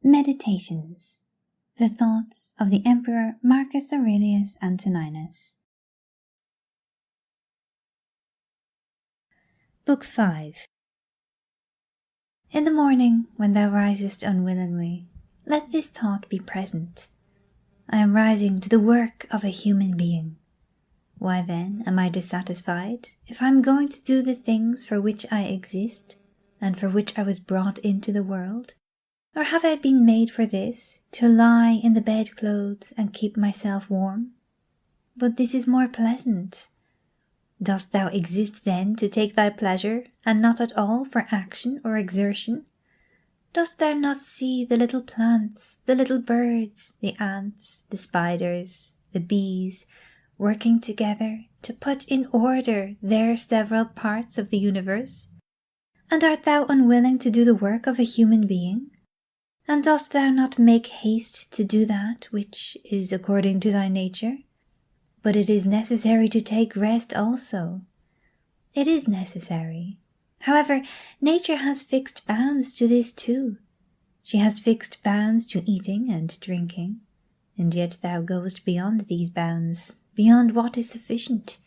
Meditations. The Thoughts of the Emperor Marcus Aurelius Antoninus. Book 5. In the morning, when thou risest unwillingly, let this thought be present. I am rising to the work of a human being. Why then am I dissatisfied if I am going to do the things for which I exist and for which I was brought into the world? Or have I been made for this, to lie in the bedclothes and keep myself warm? But this is more pleasant. Dost thou exist then to take thy pleasure, and not at all for action or exertion? Dost thou not see the little plants, the little birds, the ants, the spiders, the bees, working together to put in order their several parts of the universe? And art thou unwilling to do the work of a human being? And dost thou not make haste to do that which is according to thy nature? But it is necessary to take rest also. It is necessary. However, nature has fixed bounds to this too. She has fixed bounds to eating and drinking, and yet thou goest beyond these bounds, beyond what is sufficient.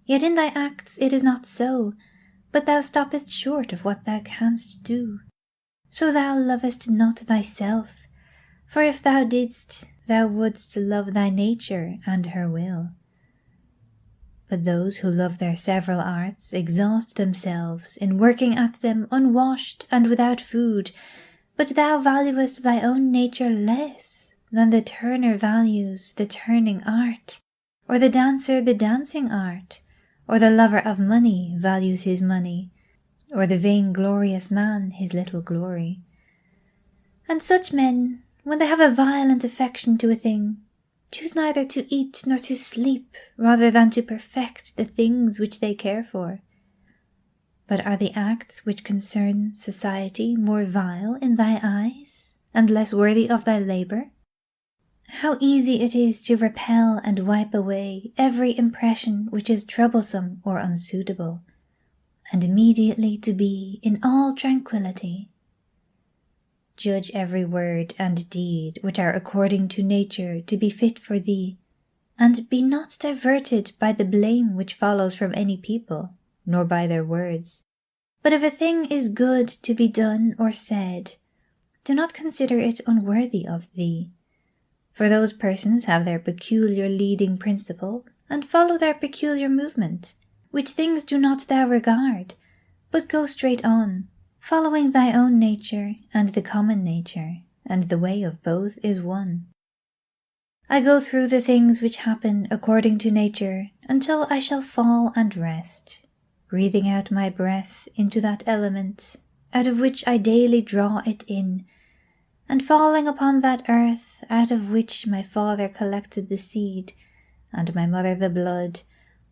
Yet in thy acts it is not so, but thou stoppest short of what thou canst do. So thou lovest not thyself, for if thou didst, thou wouldst love thy nature and her will. But those who love their several arts exhaust themselves in working at them unwashed and without food, but thou valuest thy own nature less than the turner values the turning art, or the dancer the dancing art, or the lover of money values his money, or the vainglorious man his little glory. And such men, when they have a violent affection to a thing, choose neither to eat nor to sleep rather than to perfect the things which they care for. But are the acts which concern society more vile in thy eyes, and less worthy of thy labour? How easy it is to repel and wipe away every impression which is troublesome or unsuitable, and immediately to be in all tranquillity. Judge every word and deed which are according to nature to be fit for thee, and be not diverted by the blame which follows from any people, nor by their words. But if a thing is good to be done or said, do not consider it unworthy of thee. For those persons have their peculiar leading principle, and follow their peculiar movement, which things do not thou regard, but go straight on, following thy own nature and the common nature, and the way of both is one. I go through the things which happen according to nature until I shall fall and rest, breathing out my breath into that element out of which I daily draw it in, and falling upon that earth out of which my father collected the seed, and my mother the blood,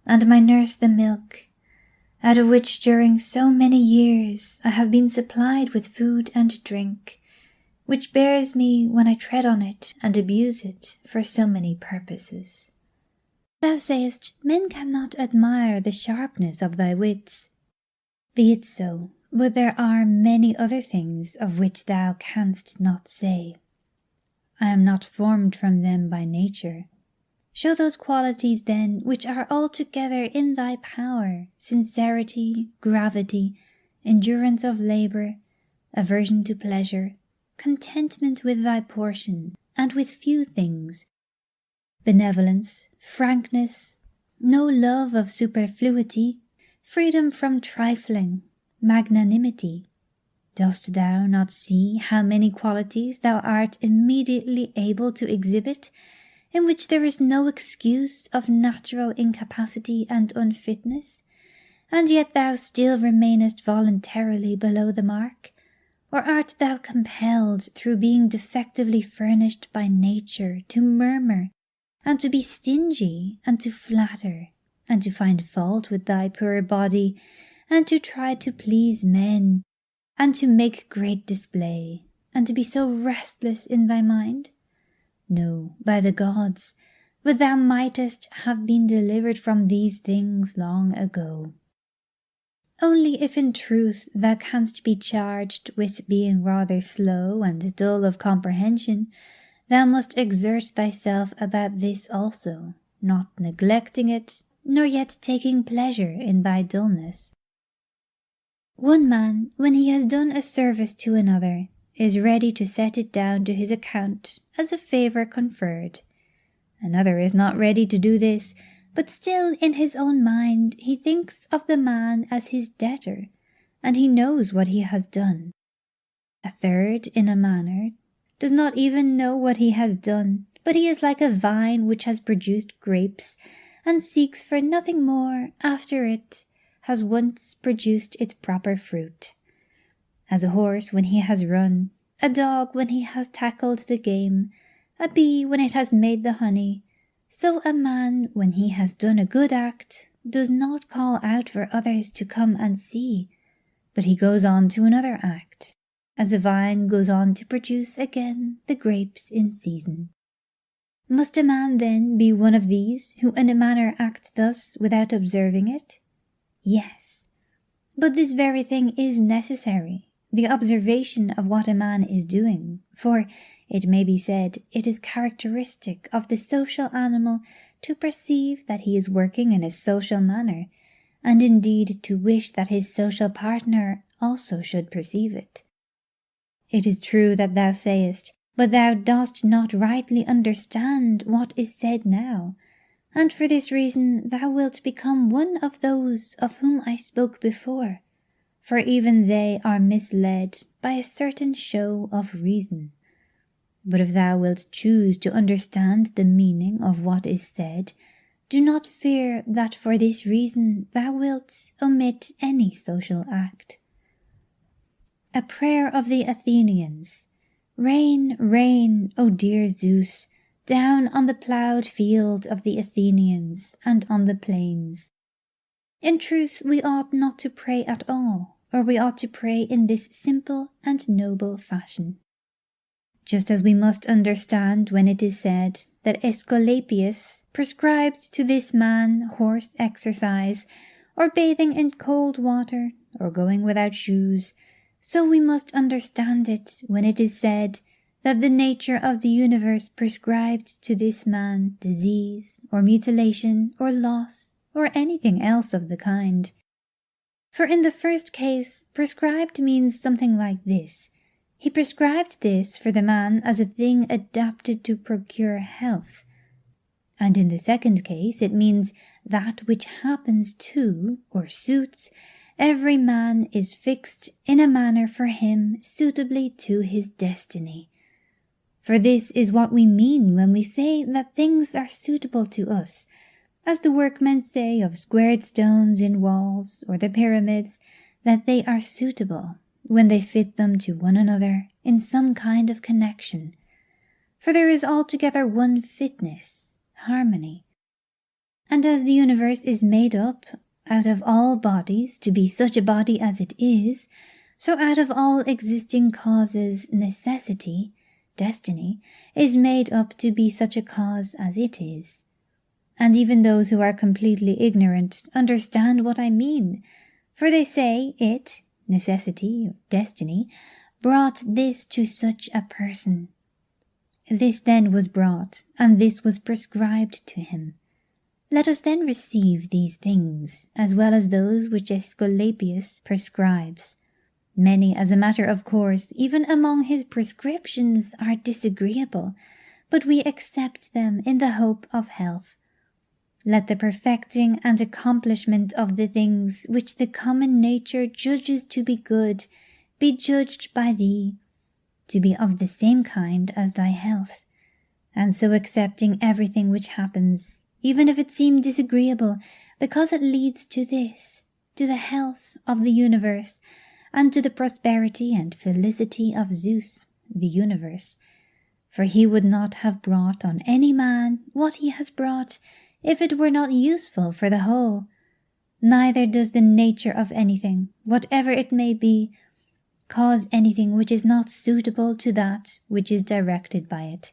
and my nurse the milk, out of which during so many years I have been supplied with food and drink, which bears me when I tread on it and abuse it for so many purposes. Thou sayest, men cannot admire the sharpness of thy wits. Be it so, but there are many other things of which thou canst not say. I am not formed from them by nature. Show those qualities then which are altogether in thy power: sincerity, gravity, endurance of labour, aversion to pleasure, contentment with thy portion and with few things, benevolence, frankness, no love of superfluity, freedom from trifling, magnanimity. Dost thou not see how many qualities thou art immediately able to exhibit, in which there is no excuse of natural incapacity and unfitness, and yet thou still remainest voluntarily below the mark? Or art thou compelled, through being defectively furnished by nature, to murmur, and to be stingy, and to flatter, and to find fault with thy poor body, and to try to please men, and to make great display, and to be so restless in thy mind? No, by the gods, but thou mightest have been delivered from these things long ago. only if in truth thou canst be charged with being rather slow and dull of comprehension, thou must exert thyself about this also, not neglecting it, nor yet taking pleasure in thy dullness. One man, when he has done a service to another, is ready to set it down to his account as a favour conferred. Another is not ready to do this, but still in his own mind he thinks of the man as his debtor, and he knows what he has done. A third, in a manner, does not even know what he has done, but he is like a vine which has produced grapes, and seeks for nothing more after it has once produced its proper fruit. As a horse when he has run, a dog when he has tackled the game, a bee when it has made the honey, so a man when he has done a good act does not call out for others to come and see, but he goes on to another act, as a vine goes on to produce again the grapes in season. Must a man then be one of these who in a manner act thus without observing it? Yes, but this very thing is necessary, the observation of what a man is doing, for, it may be said, it is characteristic of the social animal to perceive that he is working in a social manner, and indeed to wish that his social partner also should perceive it. It is true that thou sayest, but thou dost not rightly understand what is said now, and for this reason thou wilt become one of those of whom I spoke before, for even they are misled by a certain show of reason. But if thou wilt choose to understand the meaning of what is said, do not fear that for this reason thou wilt omit any social act. A prayer of the Athenians. Rain, rain, O dear Zeus, down on the ploughed field of the Athenians and on the plains. In truth, we ought not to pray at all, or we ought to pray in this simple and noble fashion. Just as we must understand when it is said that Aesculapius prescribed to this man horse exercise, or bathing in cold water, or going without shoes, so we must understand it when it is said that the nature of the universe prescribed to this man disease, or mutilation, or loss, or anything else of the kind. For in the first case, prescribed means something like this. He prescribed this for the man as a thing adapted to procure health. And in the second case, it means that which happens to, or suits, every man is fixed in a manner for him suitably to his destiny. For this is what we mean when we say that things are suitable to us, as the workmen say of squared stones in walls, or the pyramids, that they are suitable when they fit them to one another in some kind of connection. For there is altogether one fitness, harmony. And as the universe is made up out of all bodies to be such a body as it is, so out of all existing causes necessity, destiny, is made up to be such a cause as it is. And even those who are completely ignorant understand what I mean, for they say it, necessity, or destiny, brought this to such a person. This then was brought, and this was prescribed to him. Let us then receive these things, as well as those which Aesculapius prescribes. Many, as a matter of course, even among his prescriptions, are disagreeable, but we accept them in the hope of health. Let the perfecting and accomplishment of the things which the common nature judges to be good be judged by thee to be of the same kind as thy health, and so accepting everything which happens, even if it seem disagreeable, because it leads to this, to the health of the universe, and to the prosperity and felicity of Zeus, the universe. For he would not have brought on any man what he has brought, if it were not useful for the whole. Neither does the nature of anything, whatever it may be, cause anything which is not suitable to that which is directed by it.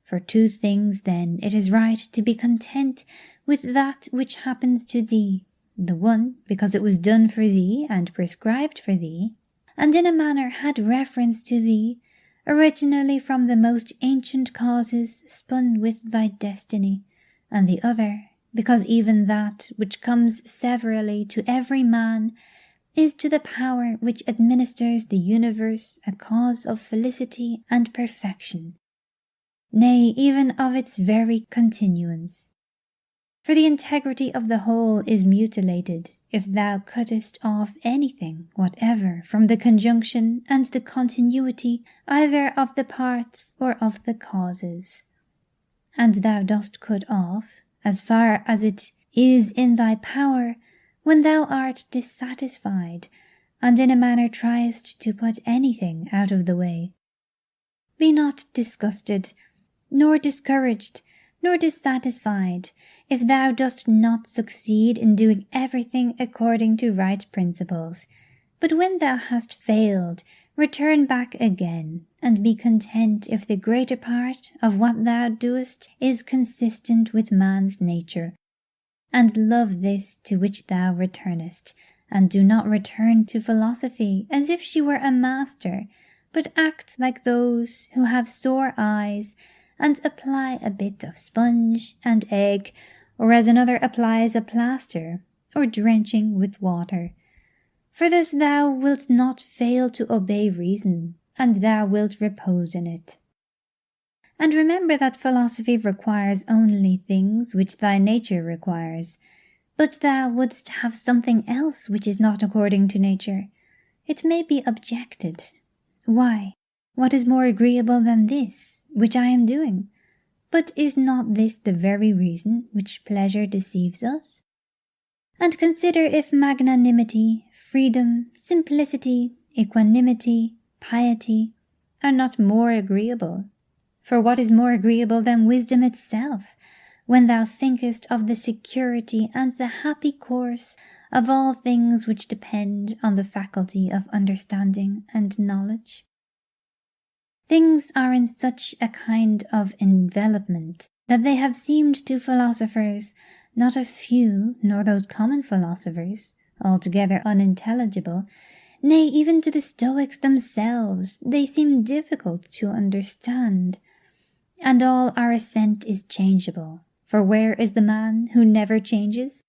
For two things then it is right to be content with that which happens to thee, the one because it was done for thee and prescribed for thee, and in a manner had reference to thee, originally from the most ancient causes spun with thy destiny, and the other because even that which comes severally to every man is to the power which administers the universe a cause of felicity and perfection, nay, even of its very continuance. For the integrity of the whole is mutilated if thou cuttest off anything whatever from the conjunction and the continuity either of the parts or of the causes. And thou dost cut off, as far as it is in thy power, when thou art dissatisfied, and in a manner triest to put anything out of the way. Be not disgusted, nor discouraged, nor dissatisfied, if thou dost not succeed in doing everything according to right principles, but when thou hast failed, return back again, and be content if the greater part of what thou doest is consistent with man's nature, and love this to which thou returnest, and do not return to philosophy as if she were a master, but act like those who have sore eyes, and apply a bit of sponge and egg, or as another applies a plaster, or drenching with water. For thus thou wilt not fail to obey reason, and thou wilt repose in it. And remember that philosophy requires only things which thy nature requires, but thou wouldst have something else which is not according to nature. It may be objected, why, what is more agreeable than this, which I am doing? But is not this the very reason which pleasure deceives us? And consider if magnanimity, freedom, simplicity, equanimity, piety are not more agreeable. For what is more agreeable than wisdom itself, when thou thinkest of the security and the happy course of all things which depend on the faculty of understanding and knowledge? Things are in such a kind of envelopment that they have seemed to philosophers, not a few, nor those common philosophers, altogether unintelligible, nay, even to the Stoics themselves they seem difficult to understand. And all our assent is changeable, for where is the man who never changes?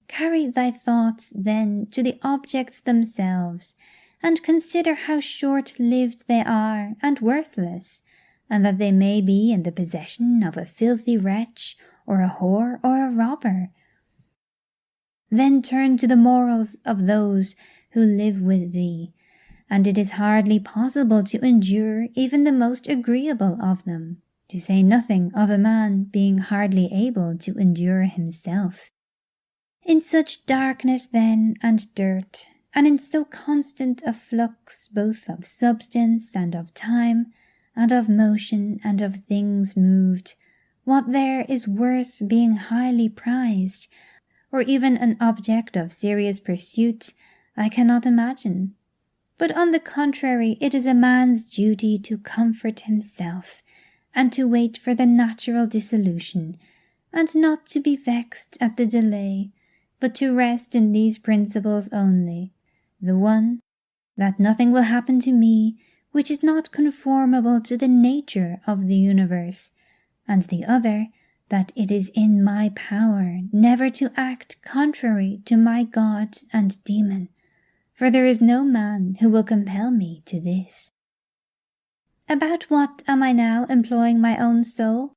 Carry thy thoughts, then, to the objects themselves, and consider how short-lived they are and worthless, and that they may be in the possession of a filthy wretch, or a whore, or a robber. Then turn to the morals of those who live with thee, and it is hardly possible to endure even the most agreeable of them, to say nothing of a man being hardly able to endure himself. In such darkness then and dirt, and in so constant a flux both of substance and of time, and of motion and of things moved, what there is worth being highly prized, or even an object of serious pursuit, I cannot imagine. But on the contrary, it is a man's duty to comfort himself, and to wait for the natural dissolution, and not to be vexed at the delay, but to rest in these principles only, the one, that nothing will happen to me which is not conformable to the nature of the universe, and the other, that it is in my power never to act contrary to my God and demon, for there is no man who will compel me to this. About what am I now employing my own soul?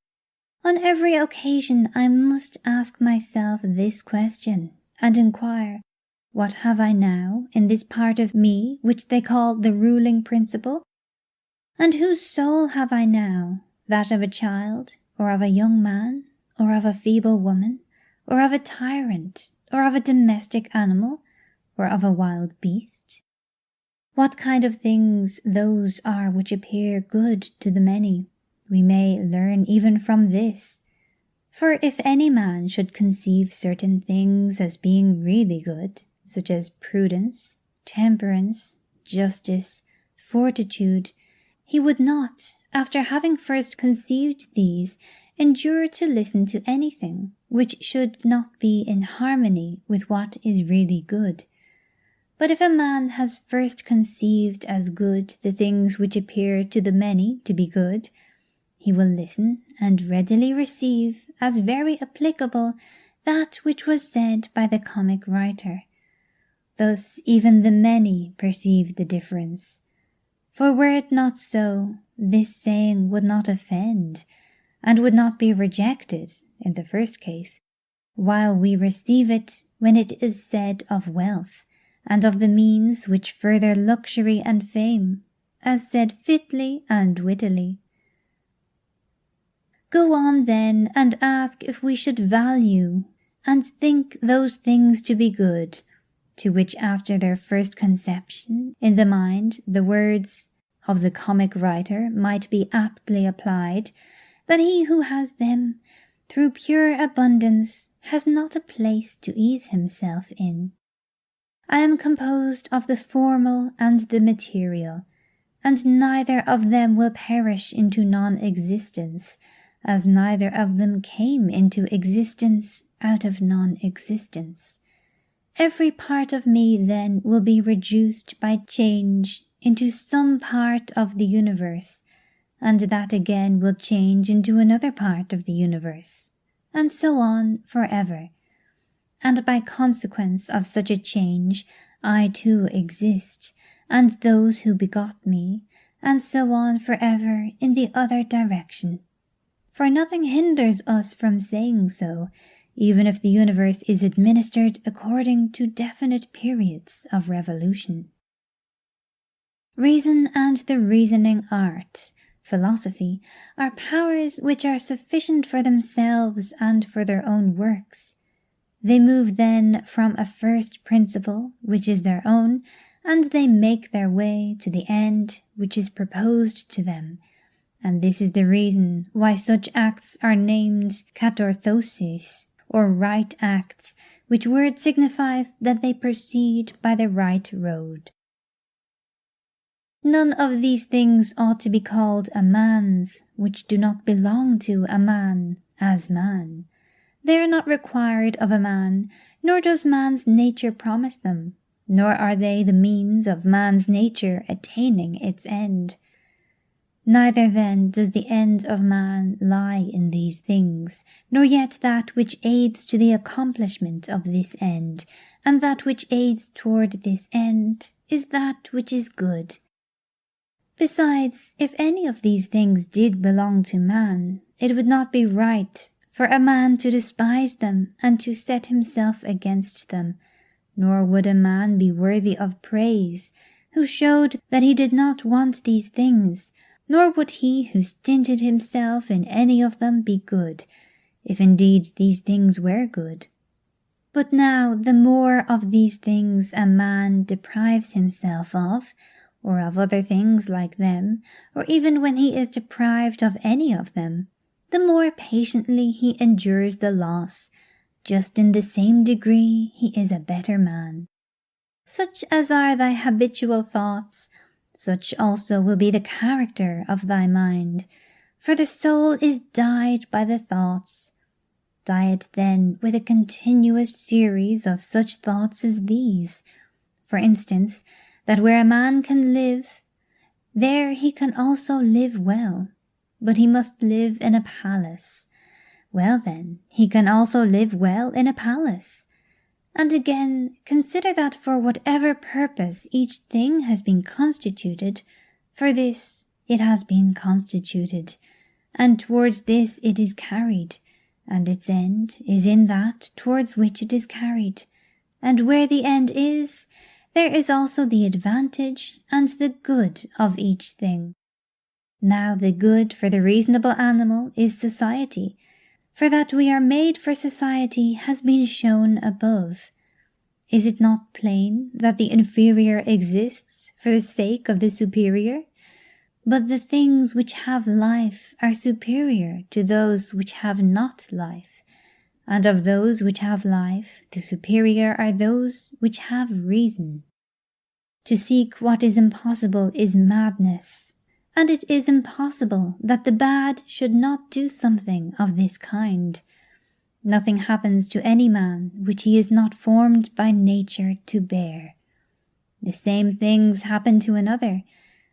On every occasion I must ask myself this question, and inquire, what have I now in this part of me which they call the ruling principle? And whose soul have I now, that of a child, or of a young man, or of a feeble woman, or of a tyrant, or of a domestic animal, or of a wild beast? What kind of things those are which appear good to the many, we may learn even from this. For if any man should conceive certain things as being really good, such as prudence, temperance, justice, fortitude, he would not, after having first conceived these, endure to listen to anything which should not be in harmony with what is really good. But if a man has first conceived as good the things which appear to the many to be good, he will listen and readily receive as very applicable that which was said by the comic writer. Thus even the many perceive the difference. For were it not so, this saying would not offend, and would not be rejected in the first case, while we receive it when it is said of wealth, and of the means which further luxury and fame, as said fitly and wittily. Go on then and ask if we should value and think those things to be good, to which after their first conception in the mind the words of the comic writer might be aptly applied, that he who has them through pure abundance has not a place to ease himself in. I am composed of the formal and the material, and neither of them will perish into non-existence, as neither of them came into existence out of non-existence. Every part of me then will be reduced by change into some part of the universe, and that again will change into another part of the universe, and so on forever. And by consequence of such a change, I too exist, and those who begot me, and so on forever in the other direction. For nothing hinders us from saying so, even if the universe is administered according to definite periods of revolution. Reason and the reasoning art, philosophy, are powers which are sufficient for themselves and for their own works. They move then from a first principle which is their own, and they make their way to the end which is proposed to them, and this is the reason why such acts are named katarthosis, or right acts, which word signifies that they proceed by the right road. None of these things ought to be called a man's, which do not belong to a man as man. They are not required of a man, nor does man's nature promise them, nor are they the means of man's nature attaining its end. Neither then does the end of man lie in these things, nor yet that which aids to the accomplishment of this end, and that which aids toward this end is that which is good. Besides, if any of these things did belong to man, it would not be right for a man to despise them and to set himself against them, nor would a man be worthy of praise who showed that he did not want these things, nor would he who stinted himself in any of them be good, if indeed these things were good. But now the more of these things a man deprives himself of, or of other things like them, or even when he is deprived of any of them, the more patiently he endures the loss, just in the same degree he is a better man. Such as are thy habitual thoughts, such also will be the character of thy mind, for the soul is dyed by the thoughts. Dye it then with a continuous series of such thoughts as these. For instance, that where a man can live, there he can also live well, but he must live in a palace. Well then, he can also live well in a palace. And again, consider that for whatever purpose each thing has been constituted, for this it has been constituted, and towards this it is carried, and its end is in that towards which it is carried. And where the end is, there is also the advantage and the good of each thing. Now the good for the reasonable animal is society, for that we are made for society has been shown above. Is it not plain that the inferior exists for the sake of the superior? But the things which have life are superior to those which have not life, and of those which have life the superior are those which have reason. To seek what is impossible is madness, and it is impossible that the bad should not do something of this kind. Nothing happens to any man which he is not formed by nature to bear. The same things happen to another,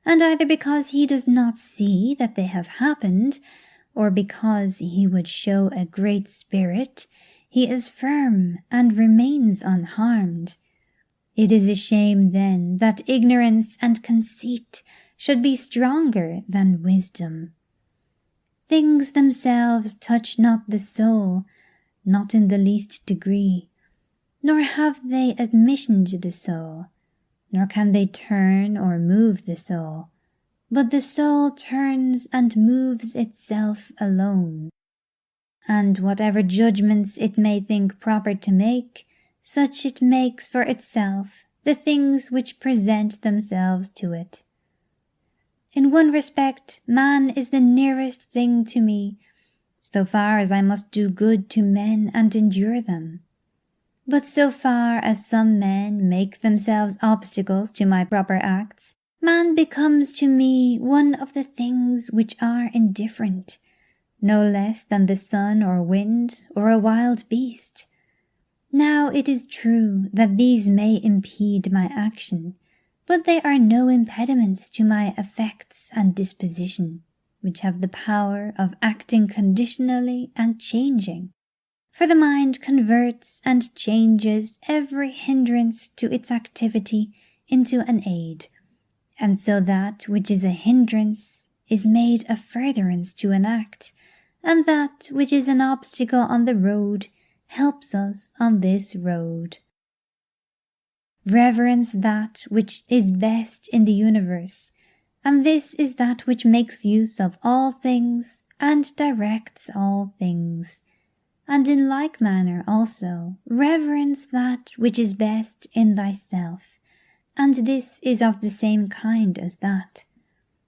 and either because he does not see that they have happened, or because he would show a great spirit, he is firm and remains unharmed. It is a shame, then, that ignorance and conceit should be stronger than wisdom. Things themselves touch not the soul, not in the least degree, nor have they admission to the soul, nor can they turn or move the soul, but the soul turns and moves itself alone. And whatever judgments it may think proper to make, such it makes for itself the things which present themselves to it. In one respect, man is the nearest thing to me, so far as I must do good to men and endure them. But so far as some men make themselves obstacles to my proper acts, man becomes to me one of the things which are indifferent, no less than the sun or wind or a wild beast. Now it is true that these may impede my action, but they are no impediments to my affects and disposition, which have the power of acting conditionally and changing. For the mind converts and changes every hindrance to its activity into an aid, and so that which is a hindrance is made a furtherance to an act, and that which is an obstacle on the road helps us on this road. Reverence that which is best in the universe, and this is that which makes use of all things and directs all things. And in like manner also reverence that which is best in thyself, and this is of the same kind as that.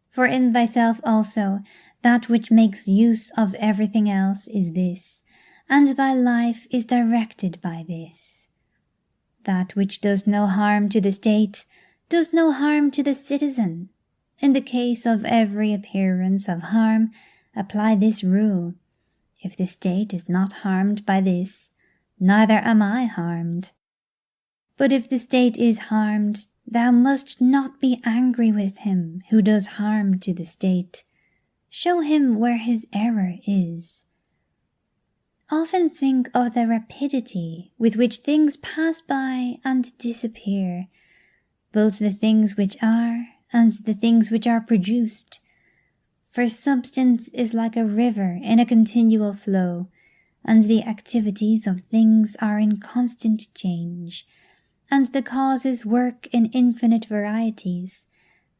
For in thyself also that which makes use of everything else is this, and thy life is directed by this. That which does no harm to the state does no harm to the citizen. In the case of every appearance of harm, apply this rule: if the state is not harmed by this, neither am I harmed. But if the state is harmed, thou must not be angry with him who does harm to the state. Show him where his error is. Often think of the rapidity with which things pass by and disappear, both the things which are and the things which are produced. For substance is like a river in a continual flow, and the activities of things are in constant change, and the causes work in infinite varieties,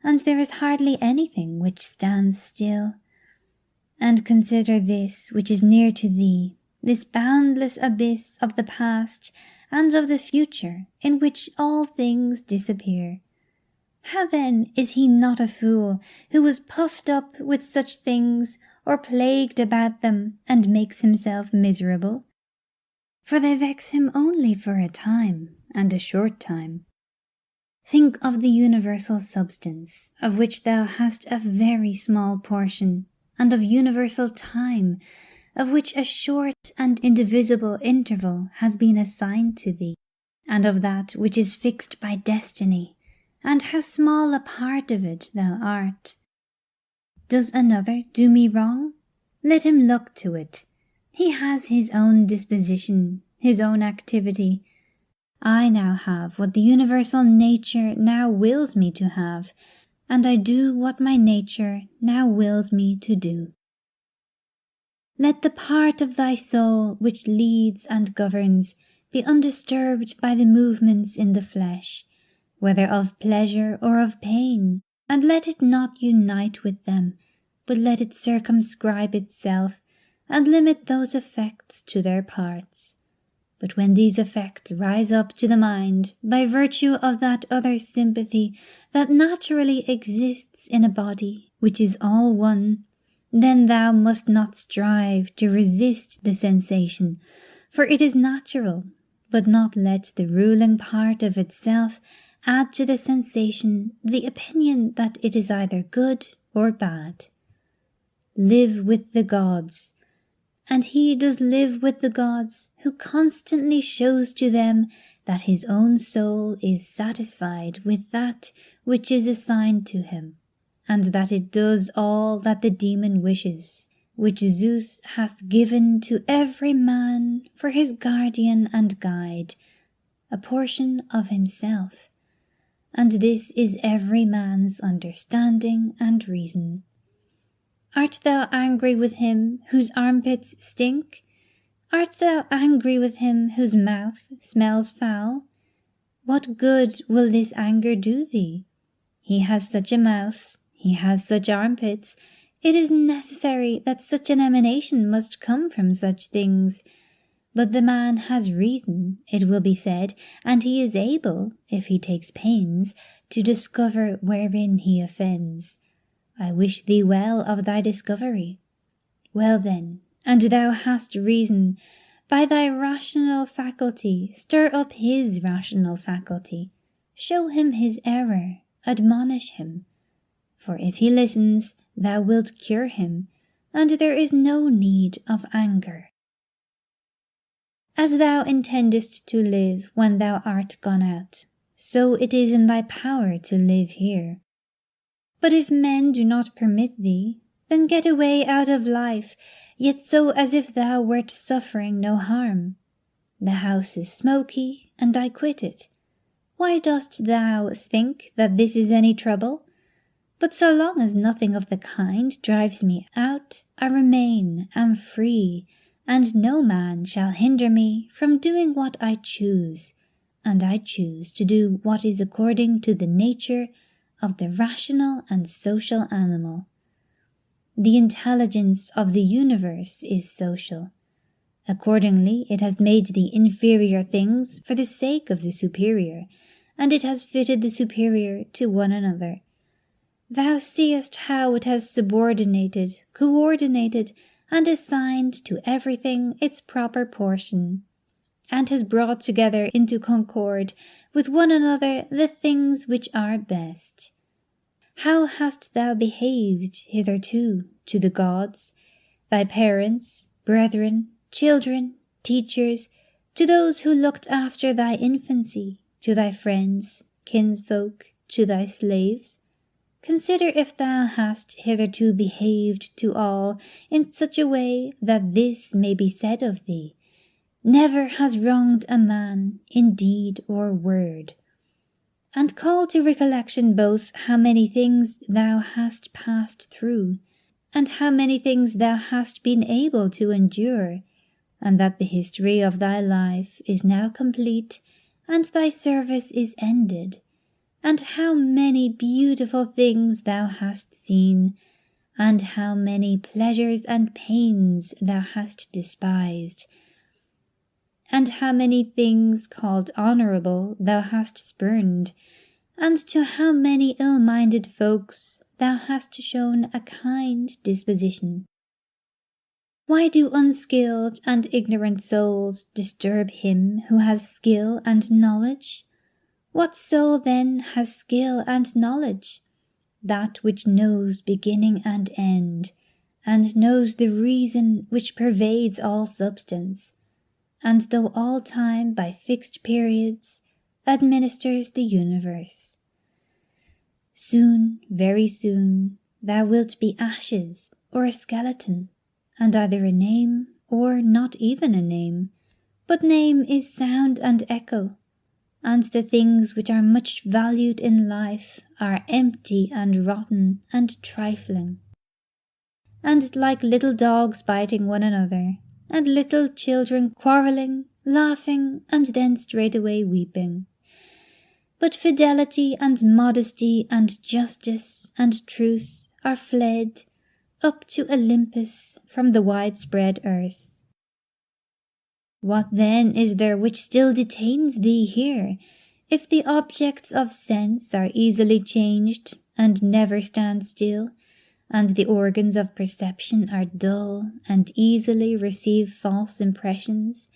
and there is hardly anything which stands still. And consider this which is near to thee, this boundless abyss of the past and of the future, in which all things disappear. How then is he not a fool who was puffed up with such things, or plagued about them, and makes himself miserable? For they vex him only for a time, and a short time. Think of the universal substance, of which thou hast a very small portion, and of universal time, of which a short and indivisible interval has been assigned to thee, and of that which is fixed by destiny, and how small a part of it thou art. Does another do me wrong? Let him look to it. He has his own disposition, his own activity. I now have what the universal nature now wills me to have, and I do what my nature now wills me to do. Let the part of thy soul which leads and governs be undisturbed by the movements in the flesh, whether of pleasure or of pain, and let it not unite with them, but let it circumscribe itself, and limit those effects to their parts. But when these effects rise up to the mind by virtue of that other sympathy that naturally exists in a body which is all one, then thou must not strive to resist the sensation, for it is natural, but not let the ruling part of itself add to the sensation the opinion that it is either good or bad. Live with the gods, and he does live with the gods who constantly shows to them that his own soul is satisfied with that which is assigned to him, and that it does all that the demon wishes, which Zeus hath given to every man for his guardian and guide, a portion of himself, and this is every man's understanding and reason. Art thou angry with him whose armpits stink? Art thou angry with him whose mouth smells foul? What good will this anger do thee? He has such a mouth, he has such armpits, it is necessary that such an emanation must come from such things. But the man has reason, it will be said, and he is able, if he takes pains, to discover wherein he offends. I wish thee well of thy discovery. Well then, and thou hast reason, by thy rational faculty stir up his rational faculty, show him his error, admonish him. For if he listens, thou wilt cure him, and there is no need of anger. As thou intendest to live when thou art gone out, so it is in thy power to live here. But if men do not permit thee, then get away out of life, yet so as if thou wert suffering no harm. The house is smoky, and I quit it. Why dost thou think that this is any trouble? But so long as nothing of the kind drives me out, I remain, am free, and no man shall hinder me from doing what I choose, and I choose to do what is according to the nature of the rational and social animal. The intelligence of the universe is social. Accordingly, it has made the inferior things for the sake of the superior, and it has fitted the superior to one another. Thou seest how it has subordinated, coordinated, and assigned to everything its proper portion, and has brought together into concord with one another the things which are best. How hast thou behaved hitherto to the gods, thy parents, brethren, children, teachers, to those who looked after thy infancy, to thy friends, kinsfolk, to thy slaves? Consider if thou hast hitherto behaved to all in such a way that this may be said of thee, never has wronged a man in deed or word. And call to recollection both how many things thou hast passed through, and how many things thou hast been able to endure, and that the history of thy life is now complete, and thy service is ended, and how many beautiful things thou hast seen, and how many pleasures and pains thou hast despised, and how many things called honourable thou hast spurned, and to how many ill-minded folks thou hast shown a kind disposition. Why do unskilled and ignorant souls disturb him who has skill and knowledge? What soul then has skill and knowledge? That which knows beginning and end, and knows the reason which pervades all substance, and though all time by fixed periods administers the universe. Soon, very soon, thou wilt be ashes or a skeleton, and either a name or not even a name, but name is sound and echo, and the things which are much valued in life are empty and rotten and trifling, and like little dogs biting one another, and little children quarrelling, laughing, and then straightway weeping. But fidelity and modesty and justice and truth are fled up to Olympus from the widespread earth. What then is there which still detains thee here, if the objects of sense are easily changed and never stand still, and the organs of perception are dull and easily receive false impressions,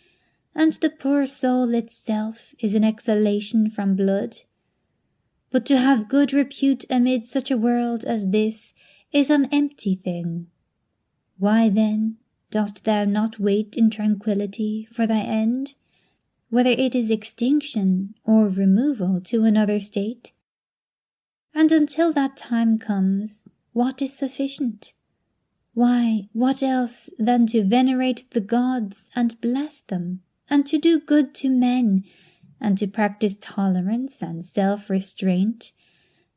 and the poor soul itself is an exhalation from blood? But to have good repute amid such a world as this is an empty thing. Why then dost thou not wait in tranquillity for thy end, whether it is extinction or removal to another state? And until that time comes, what is sufficient? Why, what else than to venerate the gods and bless them, and to do good to men, and to practice tolerance and self-restraint,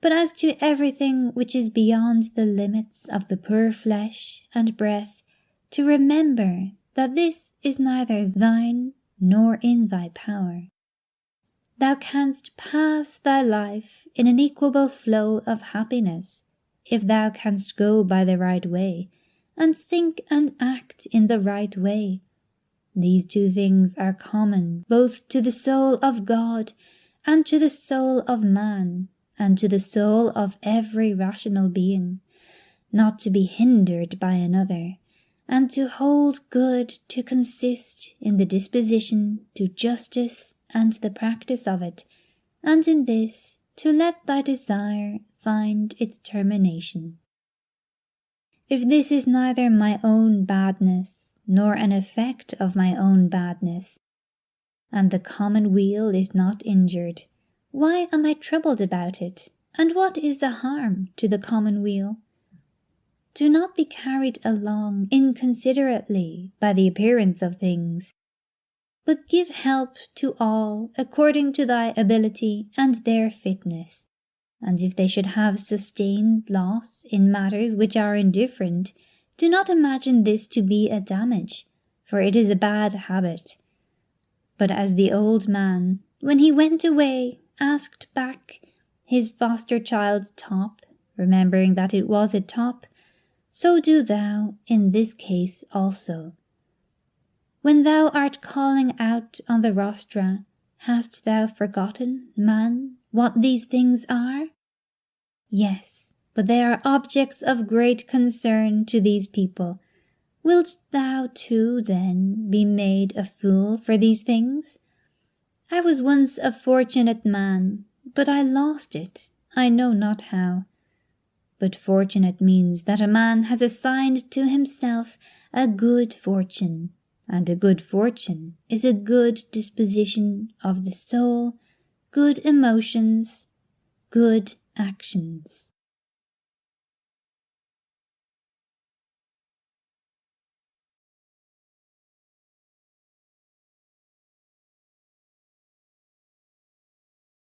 but as to everything which is beyond the limits of the poor flesh and breath, to remember that this is neither thine nor in thy power. Thou canst pass thy life in an equable flow of happiness, if thou canst go by the right way, and think and act in the right way. These two things are common both to the soul of God and to the soul of man, and to the soul of every rational being, not to be hindered by another, and to hold good to consist in the disposition to justice and the practice of it, and in this to let thy desire find its termination. If this is neither my own badness nor an effect of my own badness, and the common weal is not injured, why am I troubled about it, and what is the harm to the common weal? Do not be carried along inconsiderately by the appearance of things, but give help to all according to thy ability and their fitness. And if they should have sustained loss in matters which are indifferent, do not imagine this to be a damage, for it is a bad habit. But as the old man, when he went away, asked back his foster child's top, remembering that it was a top, so do thou in this case also. When thou art calling out on the rostra, hast thou forgotten, man, what these things are? Yes, but they are objects of great concern to these people. Wilt thou too, then, be made a fool for these things? I was once a fortunate man, but I lost it, I know not how. But fortunate means that a man has assigned to himself a good fortune, and a good fortune is a good disposition of the soul, good emotions, good actions.